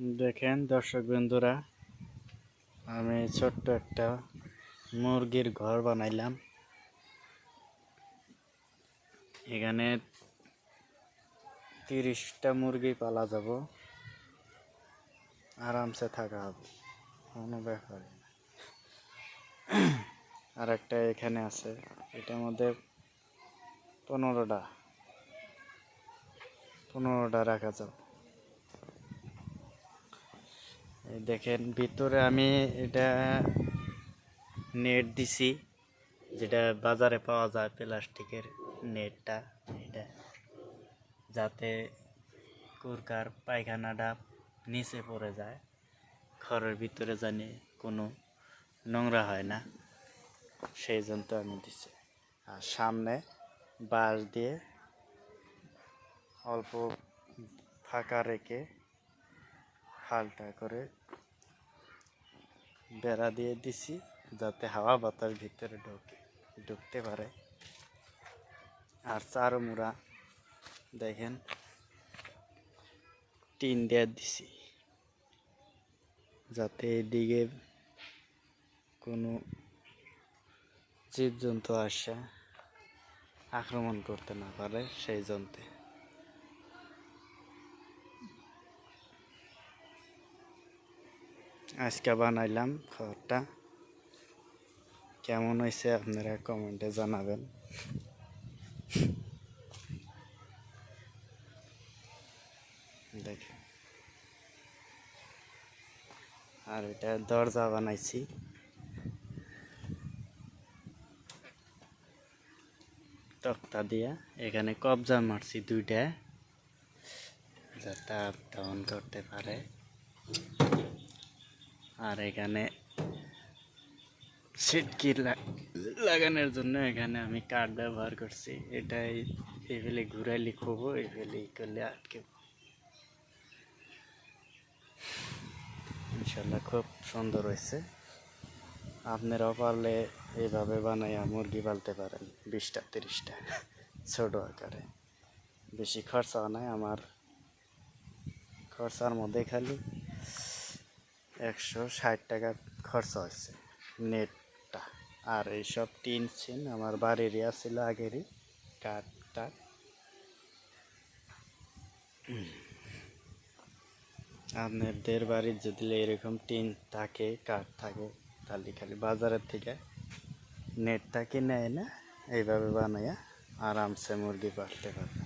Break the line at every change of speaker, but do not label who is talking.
দেখেন দর্শক বন্ধুরা, আমি ছোট্ট একটা মুরগির ঘর বানাইলাম। এখানে 30টা মুরগি পালা যাব, আরামসে থাকা হবে, কোনো ব্যাপার না। আর একটা এখানে আছে, এটার মধ্যে 15টা রাখা যাবে। দেখেন ভিতরে আমি এটা নেট দিছি, যেটা বাজারে পাওয়া যায় প্লাস্টিকের নেটটা, এটা যাতে কুরকার পায়খানাটা নিচে পড়ে যায়, ঘরের ভিতরে জানি কোনো নোংরা হয় না, সেই জন্য তো আমি দিছি। আর সামনে বাঁশ দিয়ে অল্প ফাঁকা রেখে হালকা করে বেড়া দিয়ে দিছি, যাতে হাওয়া বাতাস ভিতরে ঢুকতে পারে। আর চারমুড়া দেখেন টিন দিয়ে দিছি, যাতে এদিকে কোনো জীবজন্তু আসে আক্রমণ করতে না পারে, সেই জন্য। আজকে বানাইলাম ঘরটা, কেমন হয়েছে আপনারা কমেন্টে জানাবেন। দেখেন, আর এটা দরজা বানাইছি, তক্তা দিয়া। এখানে কবজা মারছি 2টা, যাতে আপ ডাউন করতে পারে। আর এখানে সিটকি লাগানোর জন্য এখানে আমি কাঠ ব্যবহার করছি। এটাই এইভাবে ঘুরাইলে খুব, এইভাবে করলে আটকে। ইনশাল্লাহ খুব সুন্দর হয়েছে। আপনারাও পারলে এইভাবে বানাইয়া মুরগি পালতে পারেন, 20টা 30টা, ছোট আকারে। বেশি খরচা নাই, আমার খরচার মধ্যে খালি 160 টাকা খরচা হয়েছে নেটটা। আর এইসব টিন ছিন আমার বাড়িরই আসছিল আগেরই, কাঠটা। আপনাদের বাড়ির যদি এরকম টিন থাকে, কাঠ থাকে, তাহলে খালি বাজারের থেকে নেটটা কিনে এনে এইভাবে বানাইয়া আরামসে মুরগি পালতে পারে।